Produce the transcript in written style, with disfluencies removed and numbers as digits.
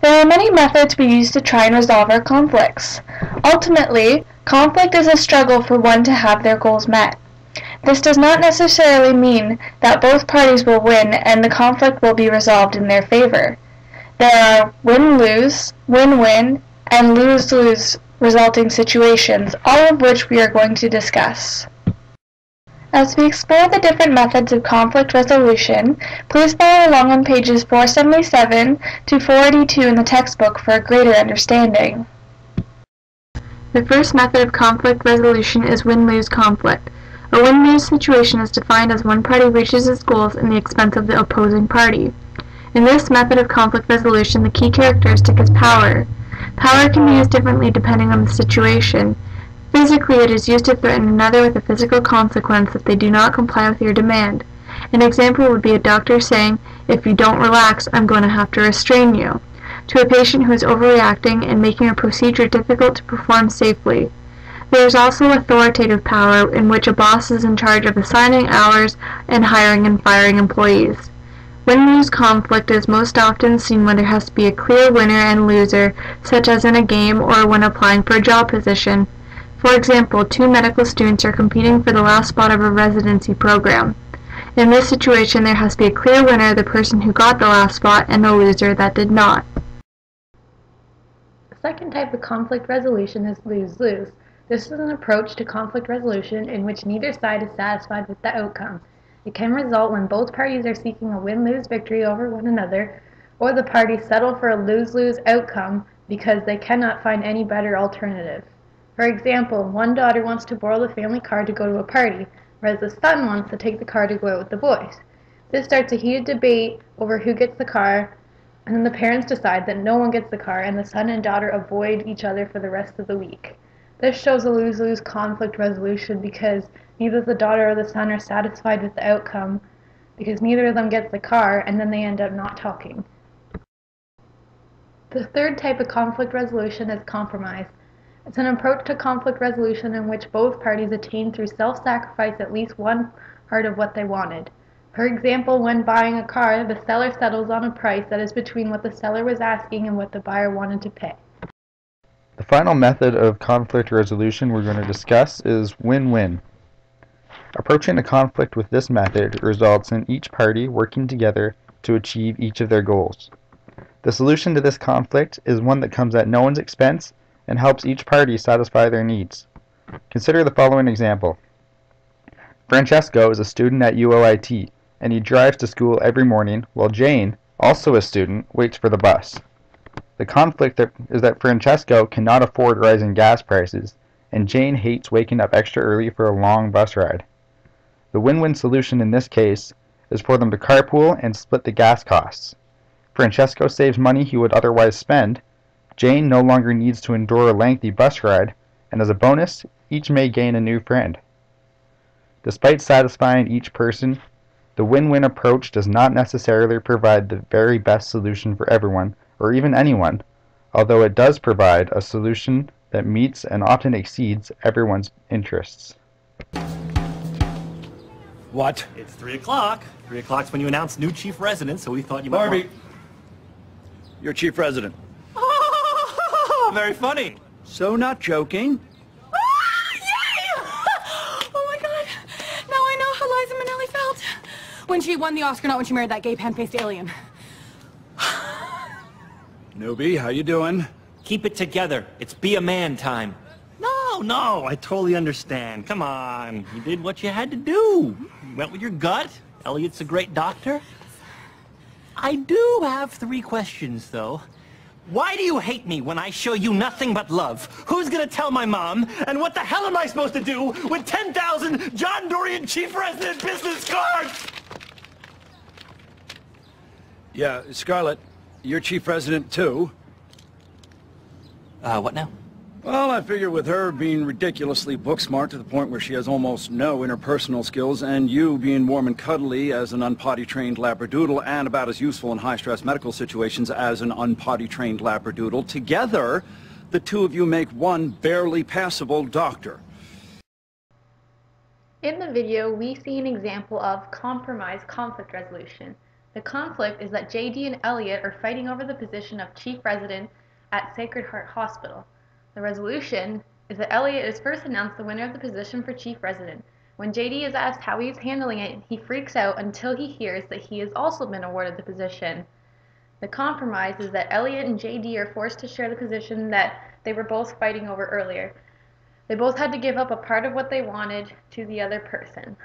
There are many methods we use to try and resolve our conflicts. Ultimately, conflict is a struggle for one to have their goals met. This does not necessarily mean that both parties will win and the conflict will be resolved in their favor. There are win-lose, win-win, and lose-lose resulting situations, all of which we are going to discuss. As we explore the different methods of conflict resolution, please follow along on pages 477 to 482 in the textbook for a greater understanding. The first method of conflict resolution is win-lose conflict. A win-lose situation is defined as one party reaches its goals at the expense of the opposing party. In this method of conflict resolution, the key characteristic is power. Power can be used differently depending on the situation. Physically, it is used to threaten another with a physical consequence if they do not comply with your demand. An example would be a doctor saying, "If you don't relax, I'm going to have to restrain you," to a patient who is overreacting and making a procedure difficult to perform safely. There is also authoritative power, in which a boss is in charge of assigning hours and hiring and firing employees. Win-lose conflict is most often seen when there has to be a clear winner and loser, such as in a game or when applying for a job position. For example, two medical students are competing for the last spot of a residency program. In this situation, there has to be a clear winner, the person who got the last spot, and a loser that did not. The second type of conflict resolution is lose-lose. This is an approach to conflict resolution in which neither side is satisfied with the outcome. It can result when both parties are seeking a win-lose victory over one another, or the parties settle for a lose-lose outcome because they cannot find any better alternative. For example, one daughter wants to borrow the family car to go to a party, whereas the son wants to take the car to go out with the boys. This starts a heated debate over who gets the car, and then the parents decide that no one gets the car and the son and daughter avoid each other for the rest of the week. This shows a lose-lose conflict resolution because neither the daughter or the son are satisfied with the outcome, because neither of them gets the car, and then they end up not talking. The third type of conflict resolution is compromise. It's an approach to conflict resolution in which both parties attain through self-sacrifice at least one part of what they wanted. For example, when buying a car, the seller settles on a price that is between what the seller was asking and what the buyer wanted to pay. The final method of conflict resolution we're going to discuss is win-win. Approaching a conflict with this method results in each party working together to achieve each of their goals. The solution to this conflict is one that comes at no one's expense and helps each party satisfy their needs. Consider the following example. Francesco is a student at UOIT, and he drives to school every morning, while Jane, also a student, waits for the bus. The conflict is that Francesco cannot afford rising gas prices, and Jane hates waking up extra early for a long bus ride. The win-win solution in this case is for them to carpool and split the gas costs. Francesco saves money he would otherwise spend, Jane no longer needs to endure a lengthy bus ride, and as a bonus, each may gain a new friend. Despite satisfying each person, the win-win approach does not necessarily provide the very best solution for everyone, or even anyone, although it does provide a solution that meets and often exceeds everyone's interests. What? It's 3 o'clock. 3 o'clock's when you announce new chief resident, so we thought you might Barbie, you're chief resident. Oh, very funny. So not joking. Yay! Oh my god. Now I know how Liza Minnelli felt when she won the Oscar, not when she married that gay pan-faced alien. Newbie, how you doing? Keep it together. It's be a man time. No, I totally understand. Come on. You did what you had to do. You went with your gut. Elliot's a great doctor. I do have 3 questions, though. Why do you hate me when I show you nothing but love? Who's gonna tell my mom? And what the hell am I supposed to do with 10,000 John Dorian chief resident business cards? Yeah, Scarlett, you're chief resident too. What now? Well, I figure with her being ridiculously book-smart to the point where she has almost no interpersonal skills, and you being warm and cuddly as an unpotty-trained labradoodle and about as useful in high-stress medical situations as an unpotty-trained labradoodle, together, the two of you make one barely passable doctor. In the video, we see an example of compromise conflict resolution. The conflict is that JD and Elliot are fighting over the position of chief resident at Sacred Heart Hospital. The resolution is that Elliot is first announced the winner of the position for chief resident. When JD is asked how he is handling it, he freaks out until he hears that he has also been awarded the position. The compromise is that Elliot and JD are forced to share the position that they were both fighting over earlier. They both had to give up a part of what they wanted to the other person.